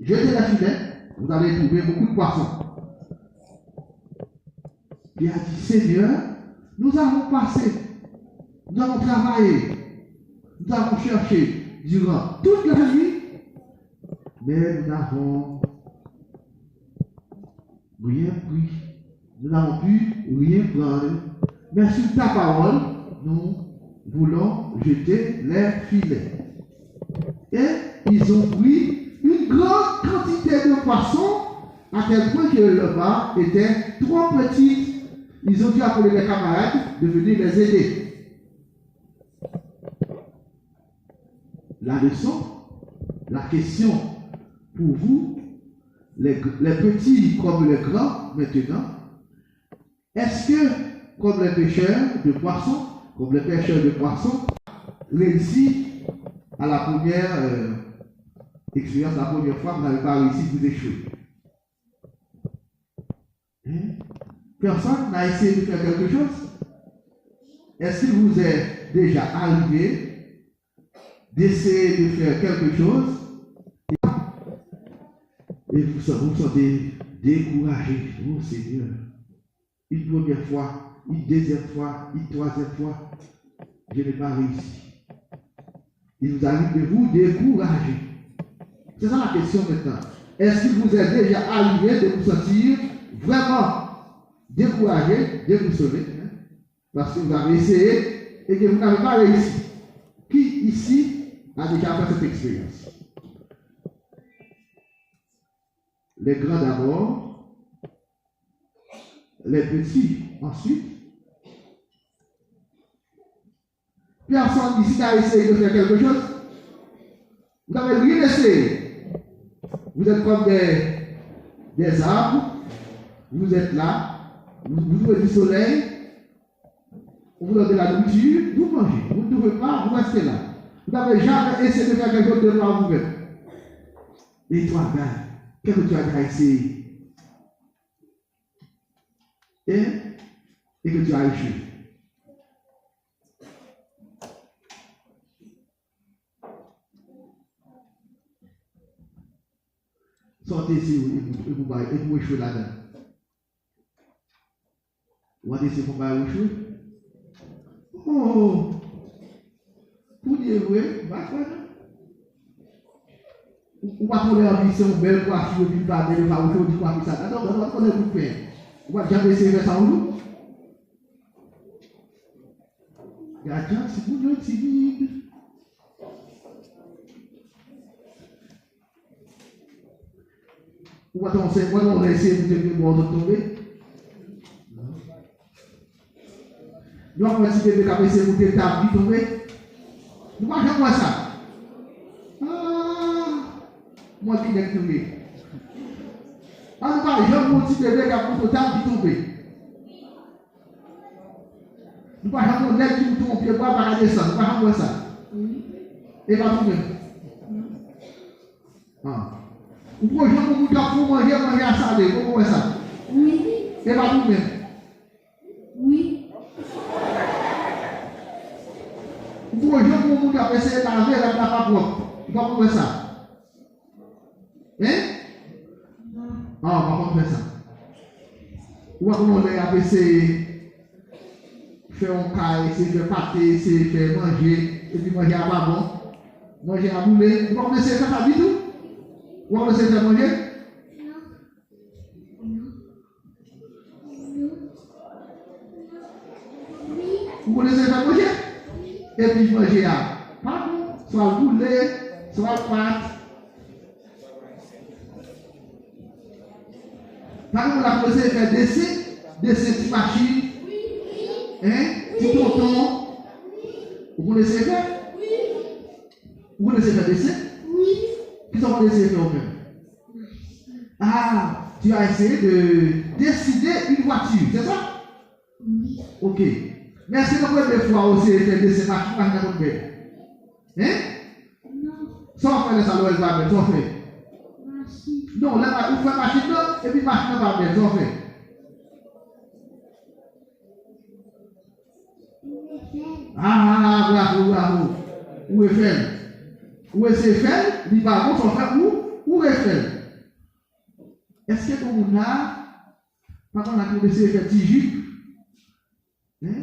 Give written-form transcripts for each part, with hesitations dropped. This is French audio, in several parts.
jetez les filets, vous allez trouver beaucoup de poissons. Il a dit, Seigneur, nous avons passé, nous avons travaillé, nous avons cherché durant toute la nuit, mais nous n'avons rien pris. Nous n'avons pu rien prendre. Mais sur ta parole, nous voulons jeter les filets. Et ils ont pris une grande quantité de poissons, à tel point que le bar était trop petit. Ils ont dû appeler les camarades de venir les aider. La leçon, la question pour vous, les petits comme les grands, maintenant, est-ce que, comme les pêcheurs de poissons, réussissent à la première expérience, la première fois, vous n'avez pas réussi, vous échouez? Personne n'a essayé de faire quelque chose? Est-ce qu'il vous est déjà arrivé d'essayer de faire quelque chose et vous vous sentez découragé? Oh Seigneur, une première fois, une deuxième fois, une troisième fois, je n'ai pas réussi. Il vous arrive de vous décourager. C'est ça la question maintenant. Est-ce qu'il vous est déjà arrivé de vous sentir vraiment découragé, déboussolé, parce que vous avez essayé et que vous n'avez pas réussi? Qui ici a déjà fait cette expérience? Les grands d'abord, les petits ensuite. Personne ici n'a essayé de faire quelque chose? Vous n'avez rien essayé. Vous êtes comme des arbres, vous êtes là. Vous avez du soleil, on vous donne de la nourriture, vous mangez. Vous ne trouvez pas, vous restez là. Vous n'avez jamais essayé de faire quelque chose de par vous-même. Et toi, regarde, qu'est-ce que tu as déjà essayé? Et que tu as échoué. Sortez ici et vous échouez là-dedans. Vous allez essayer de faire quelque chose? Oh! Pour dire vrai, va quoi? Ou pas pour leur vie, c'est une belle coiffure, puis pas de faire autre chose, quoi, ça. Non, on va connaître vous faire. Vous allez jamais essayer de faire ça en nous? Regardez, c'est pour nous timide. Ou on va essayer de vous tomber? Nous avons décidé de caresser pour que ta vie tombe. Nous ne pouvons pas ça. Moi qui l'ai tombé. En tout cas, je me suis dit que ta vie tombe. Nous ne pouvons pas mettre tout ton pied pour pas descendre. Nous ne pouvons pas ça. Et pas tomber. Vous pouvez manger à salé. Vous pouvez ça. Oui. Et pas tomber. Vous pouvez essayer de laver la pas propre. Vous ne pouvez pas faire ça. Hein? Non, on va faire ça. Ou on va essayer de faire un caille, essayer de pâter, essayer de faire manger, et puis manger à babon, manger à bouler. Vous pouvez essayer de faire ça du tout? Ou on va essayer de faire manger? Vous pouvez essayer de faire manger? Et puis manger à pardon, soit le boulet, soit le pâte. Par exemple, la posée fait des petites machines, hein, petit tonton. Vous laissez faire? Vous laissez faire des oui. Qu'est-ce qu'on va laisser faire vous-même? Ah, tu as essayé de décider une voiture, c'est ça? Oui. Ok. Mais est-ce que vous pouvez des fois aussi faire des machines à votre bête? Hein? Non. Sans faire les salons, elle va bien, sans faire. Non, là, vous faites machine là, et puis machine va bien, sans faire. Bravo. Où est fait? Où est-ce fait? Il va bon, sans faire où? Où est faire. Est-ce que vous avez, par contre, on a commencé à faire petit jupe? Oui.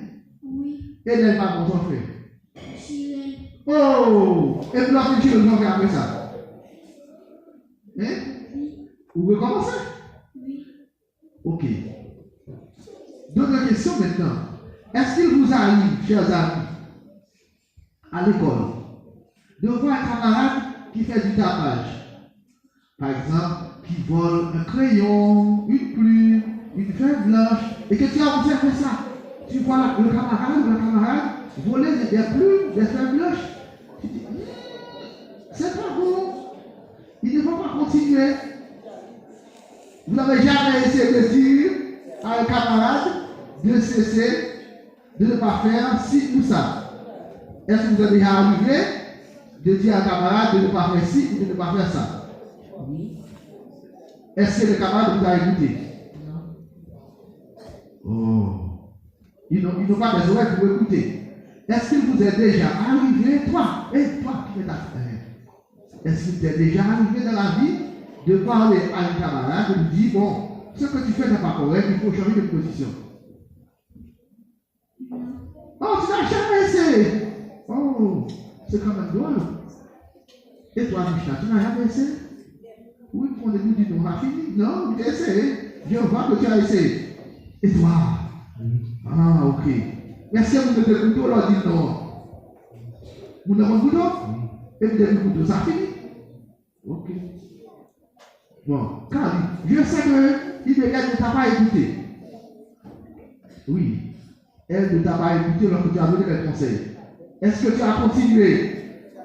Et elle va bon s'en faire. Chirel. Oh! Et puis la fin de le après ça. Vous recommencez? Oui. Ok. D'autres questions maintenant. Est-ce qu'il vous arrive, chers amis, à l'école, de voir un camarade qui fait du tapage? Par exemple, qui vole un crayon, une plume, une feuille blanche, et que tu as observé ça. Tu vois le camarade voler des plumes, des feuilles blanches. Tu dis, c'est pas bon. Il ne faut pas continuer. Vous n'avez jamais essayé de dire à un camarade de cesser, de ne pas faire ci ou ça. Est-ce que vous avez déjà arrivé de dire à un camarade de ne pas faire ci ou de ne pas faire ça? Oui. Est-ce que le camarade vous a écouté? Non. Oh. Ils n'ont pas besoin de vous écouter. Est-ce qu'il vous est déjà arrivé, toi qui fais ta frère, est-ce qu'il t'est déjà arrivé dans la vie de parler à un camarade et de lui dire, bon, ce que tu fais n'est pas correct, il faut changer de position? Oh, tu n'as jamais essayé. Oh, c'est quand même drôle. Et toi, Michel, tu n'as jamais essayé? Oui, on nous dit, non, on a fini. Non, tu as essayé. Je vois que tu as essayé. Et toi? Ah, ok. Est-ce que vous mettez le couteau, là, dit non? Vous n'avez pas le couteau? Et vous avez le couteau, ça finit? Ok. Bon, car je sais que Hildegard ne t'a pas écouté. Oui. Elle ne t'a pas écouté lorsque tu as donné des conseils. Est-ce que tu as continué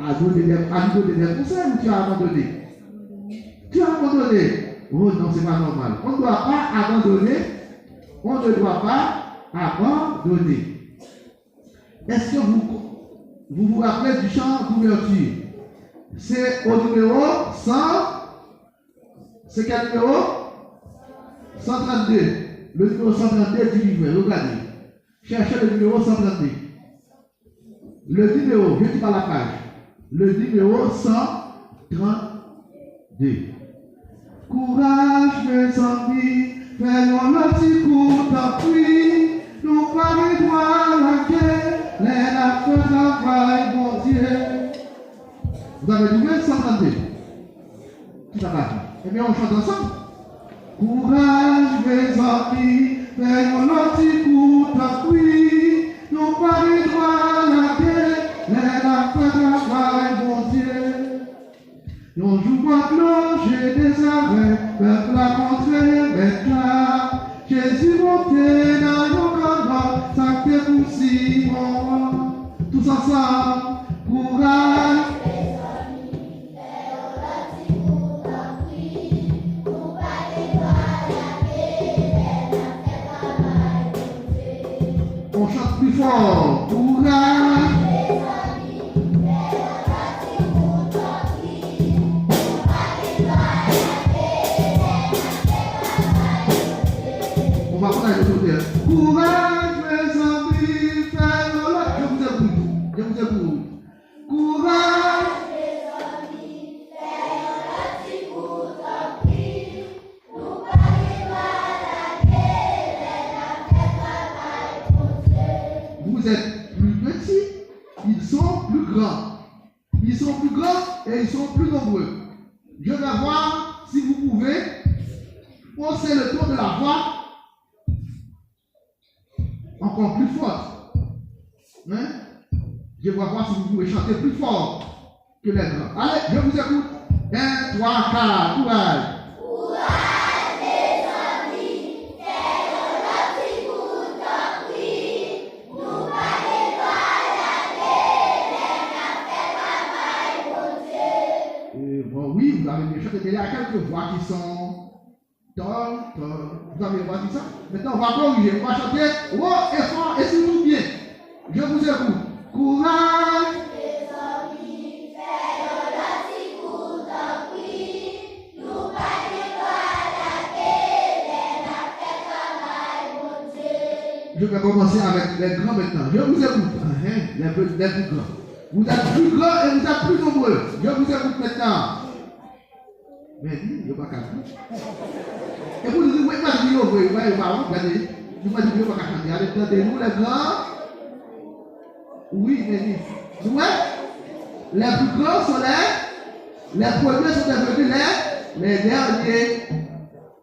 à donner des conseils ou tu as abandonné? Tu as abandonné. Oh non, c'est pas normal. On ne doit pas abandonner. On ne doit pas abandonner. Est-ce que vous rappelez du chant d'ouverture? C'est au numéro 100. C'est quel numéro? 132. Le numéro 132 du livret. Regardez. Cherchez le numéro 132. Le numéro, je ne dis pas la page. Le numéro 132. Courage, mes amis, faisons le petit coup d'appui. Nous parlons la guerre, les affaires travaillent, mon Dieu. Vous avez trouvé 132? Tout à fait. Eh bien, on chante ensemble. Courage, mes amis, faisons le petit coup d'appui. Nous parlons la guerre, les affaires travaillent, mon Dieu. Et on joue pas cloche des arrêts, vers la contrée, maintenant. Jésus monté dans nos camarades, ça fait possible. Tous ensemble, courage. On chante plus fort, courage. On va prendre le côté. Courage, mes amis, faisons la. Je vous écoute. Courage. Mes amis, faisons la petite course en prix. Nous parlons la guerre, les affaires travaillent pour Dieu. Vous êtes plus petits, ils sont plus grands. Ils sont plus grands et ils sont plus nombreux. Je vais voir si vous pouvez hausser le ton de la voix encore plus fort. Hein? Je vais voir si vous pouvez chanter plus fort que les grands. Allez, je vous écoute. 1, 3, 4, courage. Courage, mes amis, faisons la petite course en prix. Nous parlons la guerre, les affaires travaillent pour Dieu. Bon, oui, vous avez bien chanté, mais il y a quelques voix qui sont tol. Vous avez entendu ça? Maintenant, on va corriger. On va chanter haut et fort et surtout bien. Je vous écoute. Courage. Mes amis, faisons la petite course en prix. Nous parlons la guerre, les affaires travaillent pour Dieu. Je vais commencer avec les grands maintenant. Je vous écoute. Les plus grands. Vous êtes plus grands et vous êtes plus nombreux. Je vous écoute maintenant. Mais il n'y a pas qu'à chanter. Et vous dites, oui, quand il y a vous regardez, vous m'avez dit, il n'y a pas qu'à chanter. Attendez-nous, les grands. Oui, mais les plus grands sont les premiers sont devenus les derniers.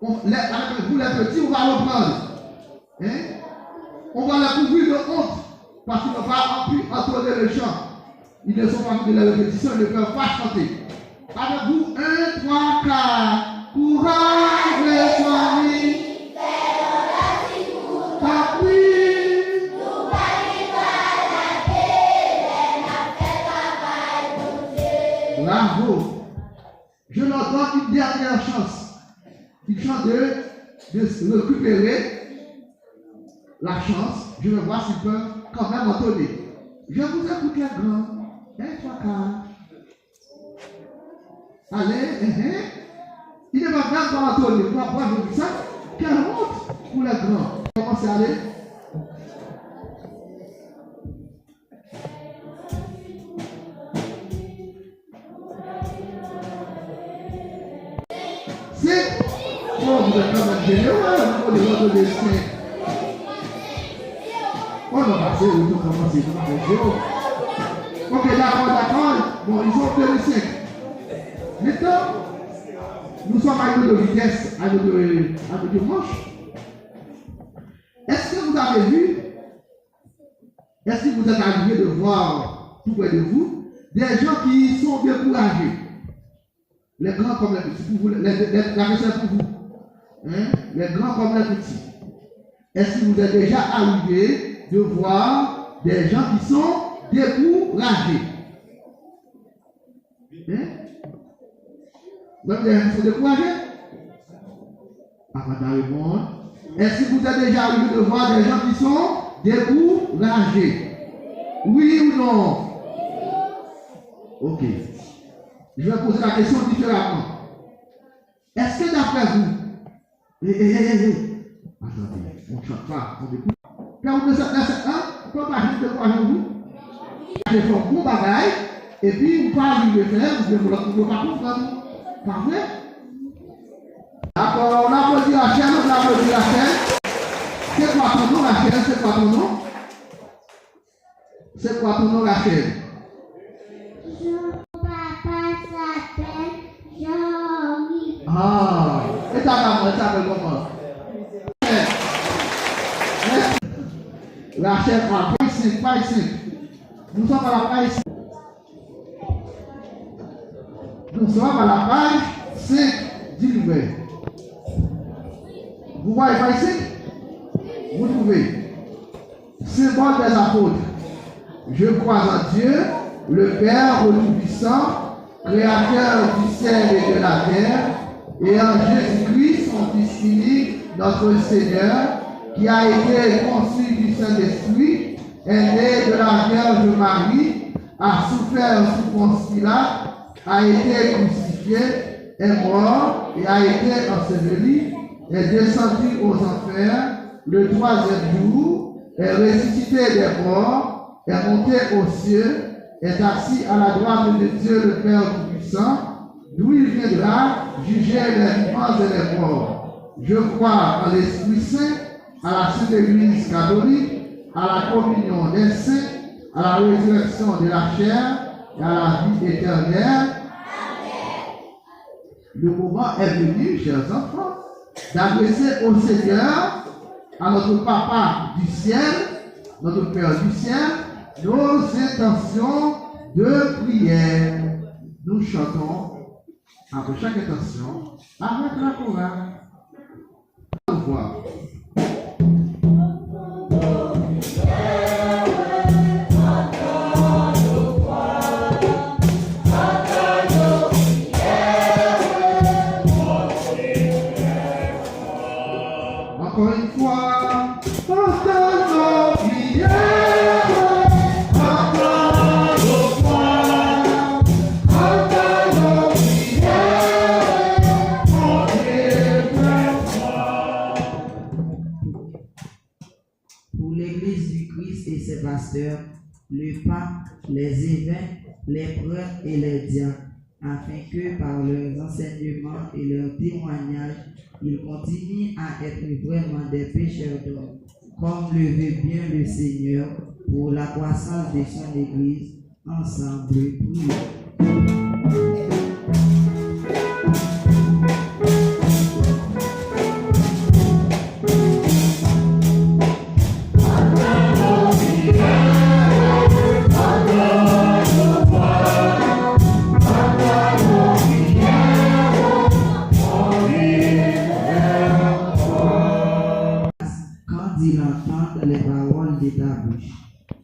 Avec vous, les petits, on va reprendre. Hein? On va les couvrir de honte parce qu'ils n'ont pas pu entonner le chant. Ils ne sont pas de la répétition, ils ne peuvent pas chanter. Avec vous, 1, 3, 4. Courage, les familles. Bravo. Je leur donne une dernière chance. Une chance de récupérer la chance. Je vais voir s'ils peuvent quand même entonner. Je vous écoute les grands. 1, 3, 4. Allez, il ne va même pas entonner. Pourquoi je dis ça? Quelle honte pour les grands. Commencez à aller. Oh, vous êtes quand même généreux, vous pouvez redonner 5. On va passer, on va commencer, on va faire 0. Ok, d'accord. Bon, ils ont obtenu 5. Maintenant, nous sommes à une de vitesse, à une de manche. Est-ce que vous avez vu, est-ce que vous êtes arrivé de voir tout près de vous, des gens qui sont découragés? Les grands comme les petits, pour vous, la question est pour vous. Hein? Les grands comme les petits. Est-ce que vous êtes déjà arrivé de voir des gens qui sont découragés? Hein? Vous avez des gens qui sont découragés? Avant de répondre, est-ce que vous êtes déjà arrivé de voir des gens qui sont découragés? Oui ou non? Ok. Je vais poser la question différemment. Est-ce que d'après vous, attendez, on ne chante pas, on écoute. Quand vous êtes dans on peut pas juste de quoi vous. J'ai fait un bon bagage, et puis vous parlez de faire, vous ne pouvez pas comprendre. Pas vrai? D'accord, on applaudit la chaîne, on applaudit la chaîne. C'est quoi ton nom, Rachel? C'est quoi ton nom? C'est quoi ton nom, Rachel? Ah, et ta maman, ça s'appelle comment? La chef à page 5. Nous sommes à la page 5. Nous sommes à la page 5 du livre. Vous voyez page 5? Vous trouvez? Symbole des apôtres. Je crois en Dieu, le Père Tout-Puissant, Créateur du ciel et de la terre, et en Jésus-Christ, son Fils unique, notre Seigneur, qui a été conçu du Saint-Esprit, est né de la Vierge Marie, a souffert sous Ponce Pilate, a été crucifié, est mort et a été enseveli, est descendu aux enfers, le troisième jour, est ressuscité des morts, est monté aux cieux, est assis à la droite de Dieu le Père Tout-Puissant, d'où il viendra juger les vivants et les morts. Je crois en l'Esprit Saint, à la Sainte Église catholique, à la communion des saints, à la résurrection de la chair et à la vie éternelle. Le moment est venu, chers enfants, d'adresser au Seigneur, à notre Papa du ciel, notre Père du ciel, nos intentions de prière. Nous chantons après chaque intention avec la chorale. Au revoir. Encore une fois, entends nos prières. Pour l'Église du Christ et ses pasteurs, le pape, les évêques, les prêtres et les diacres, afin que par leurs enseignements et leurs témoignages, ils continuent à être vraiment des pécheurs d'hommes, comme le veut bien le Seigneur, pour la croissance de son Église. Ensemble, prions. Ils entendent les paroles de ta bouche.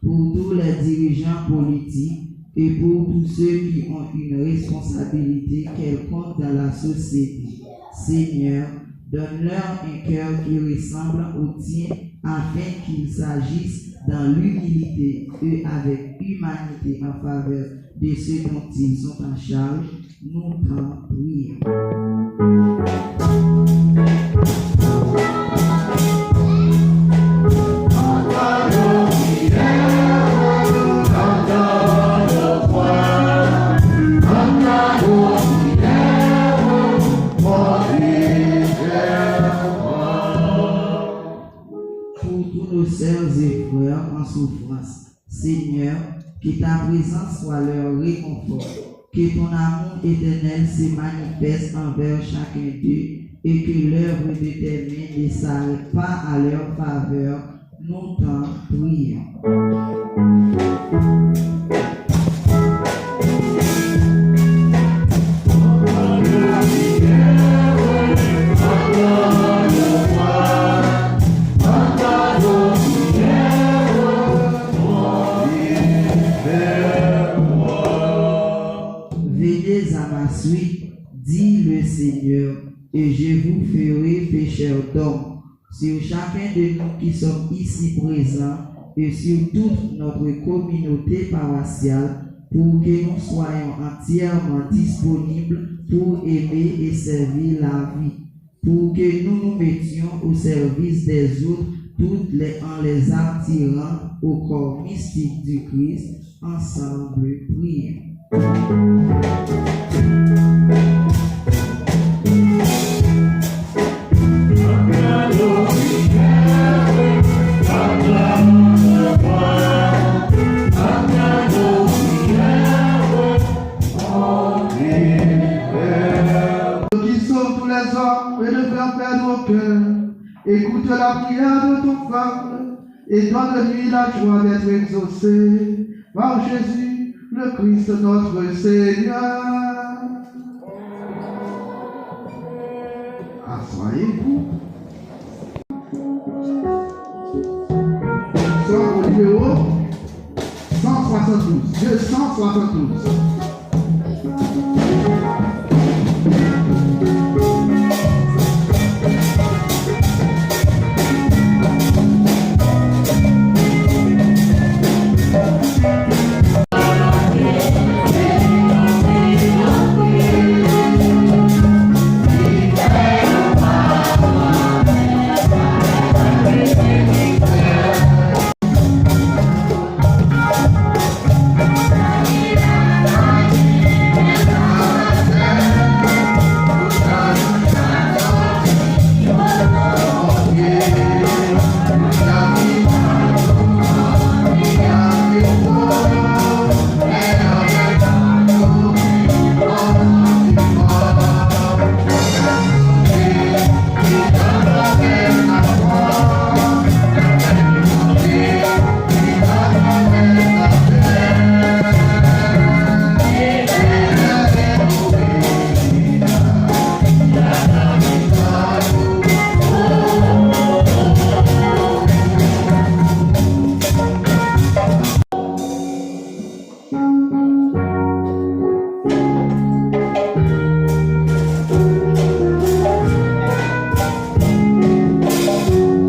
Pour tous les dirigeants politiques et pour tous ceux qui ont une responsabilité quelconque dans la société, Seigneur, donne-leur un cœur qui ressemble au tien afin qu'ils agissent dans l'humilité et avec humanité en faveur de ceux dont ils sont en charge. Nous t'en prions. Nos sœurs et frères en souffrance, Seigneur, que ta présence soit leur réconfort, que ton amour éternel se manifeste envers chacun d'eux et que l'œuvre de tes mains ne s'arrête pas à leur faveur. Nous t'en prions. Dit le Seigneur, et je vous ferai pécheurs d'hommes. Sur chacun de nous qui sommes ici présents et sur toute notre communauté paroissiale, pour que nous soyons entièrement disponibles pour aimer et servir la vie, pour que nous nous mettions au service des autres en les attirant au corps mystique du Christ. Ensemble, prions. Écoute la prière de ton peuple et donne-lui la joie d'être exaucé par Jésus, le Christ notre Seigneur. Asseyez-vous. Sur au numéro 172. 272.